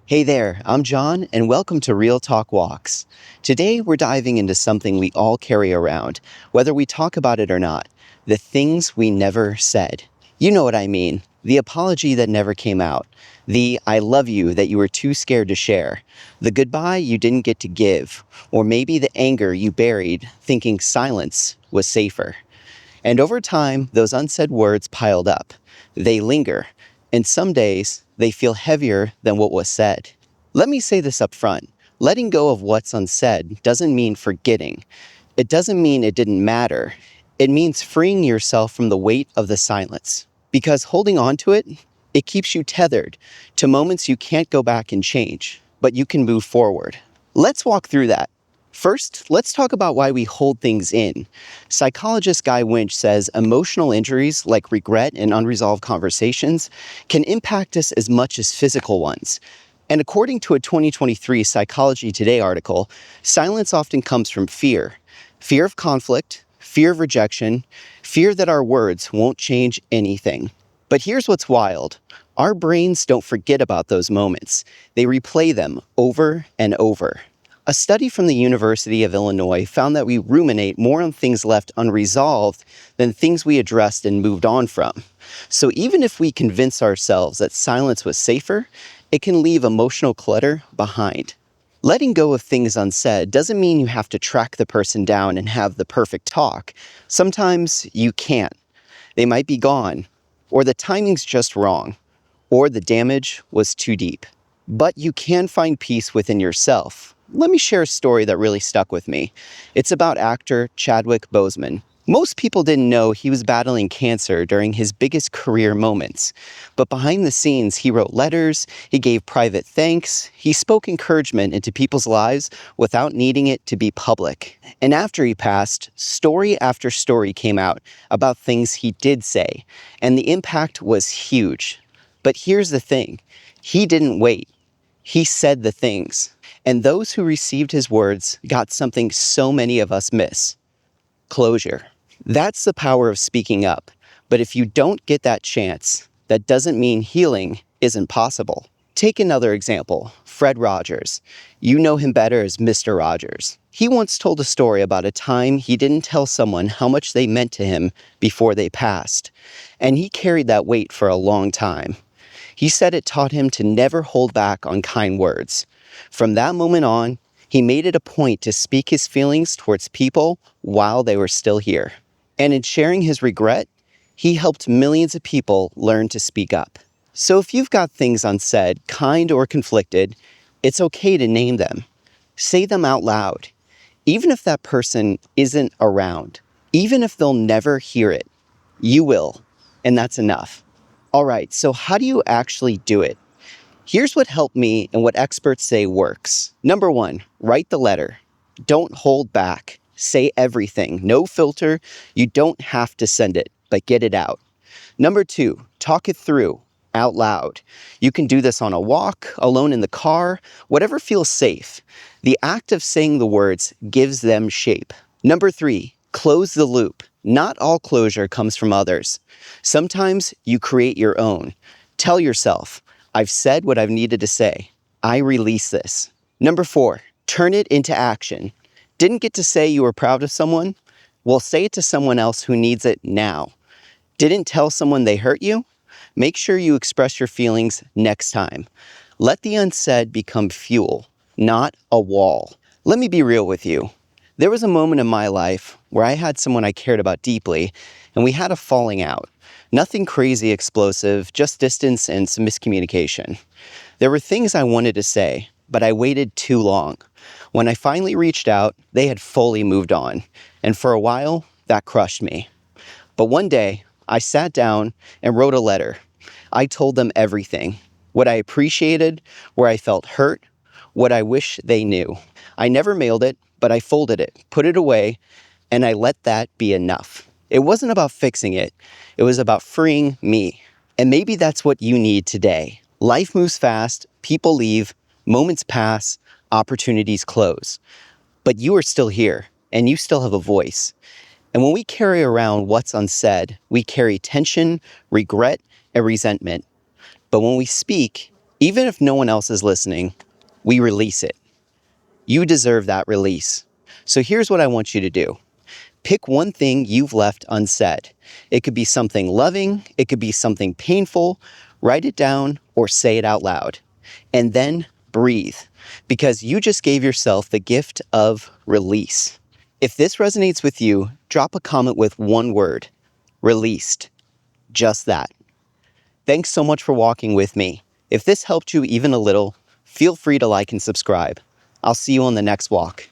Hey there, I'm John, and welcome to Real Talk Walks. Today, we're diving into something we all carry around, whether we talk about it or not: the things we never said. You know what I mean. The apology that never came out. The I love you that you were too scared to share. The goodbye you didn't get to give. Or maybe the anger you buried, thinking silence was safer. And over time, those unsaid words piled up. They linger, and some days they feel heavier than what was said. Let me say this up front. Letting go of what's unsaid doesn't mean forgetting. It doesn't mean it didn't matter. It means freeing yourself from the weight of the silence. Because holding on to it, it keeps you tethered to moments you can't go back and change, but you can move forward. Let's walk through that. First, let's talk about why we hold things in. Psychologist Guy Winch says emotional injuries like regret and unresolved conversations can impact us as much as physical ones. And according to a 2023 Psychology Today article, silence often comes from fear. Fear of conflict, fear of rejection, fear that our words won't change anything. But here's what's wild. Our brains don't forget about those moments. They replay them over and over. A study from the University of Illinois found that we ruminate more on things left unresolved than things we addressed and moved on from. So even if we convince ourselves that silence was safer, it can leave emotional clutter behind. Letting go of things unsaid doesn't mean you have to track the person down and have the perfect talk. Sometimes you can't. They might be gone, or the timing's just wrong, or the damage was too deep. But you can find peace within yourself. Let me share a story that really stuck with me. It's about actor Chadwick Boseman. Most people didn't know he was battling cancer during his biggest career moments. But behind the scenes, he wrote letters, he gave private thanks, he spoke encouragement into people's lives without needing it to be public. And after he passed, story after story came out about things he did say, and the impact was huge. But here's the thing, he didn't wait. He said the things. And those who received his words got something so many of us miss: closure. That's the power of speaking up. But if you don't get that chance, that doesn't mean healing isn't possible. Take another example, Fred Rogers. You know him better as Mr. Rogers. He once told a story about a time he didn't tell someone how much they meant to him before they passed. And he carried that weight for a long time. He said it taught him to never hold back on kind words. From that moment on, he made it a point to speak his feelings towards people while they were still here. And in sharing his regret, he helped millions of people learn to speak up. So if you've got things unsaid, kind or conflicted, it's okay to name them. Say them out loud, even if that person isn't around. Even if they'll never hear it, you will, and that's enough. All right, so how do you actually do it? Here's what helped me and what experts say works. Number 1, write the letter. Don't hold back. Say everything. No filter. You don't have to send it, but get it out. Number 2, talk it through out loud. You can do this on a walk, alone in the car, whatever feels safe. The act of saying the words gives them shape. Number 3, close the loop. Not all closure comes from others. Sometimes you create your own. Tell yourself, I've said what I've needed to say. I release this. Number 4, turn it into action. Didn't get to say you were proud of someone? Well, say it to someone else who needs it now. Didn't tell someone they hurt you? Make sure you express your feelings next time. Let the unsaid become fuel, not a wall. Let me be real with you. There was a moment in my life where I had someone I cared about deeply, and we had a falling out. Nothing crazy explosive, just distance and some miscommunication. There were things I wanted to say, but I waited too long. When I finally reached out, they had fully moved on, and for a while, that crushed me. But one day, I sat down and wrote a letter. I told them everything: what I appreciated, where I felt hurt, what I wish they knew. I never mailed it, but I folded it, put it away, and I let that be enough. It wasn't about fixing it. It was about freeing me. And maybe that's what you need today. Life moves fast, people leave, moments pass, opportunities close. But you are still here, and you still have a voice. And when we carry around what's unsaid, we carry tension, regret, and resentment. But when we speak, Even if no one else is listening, we release it. You deserve that release. So here's what I want you to do. Pick one thing you've left unsaid. It could be something loving, it could be something painful. Write it down or say it out loud. And then breathe, because you just gave yourself the gift of release. If this resonates with you, drop a comment with one word: released. Just that. Thanks so much for walking with me. If this helped you even a little, feel free to like and subscribe. I'll see you on the next walk.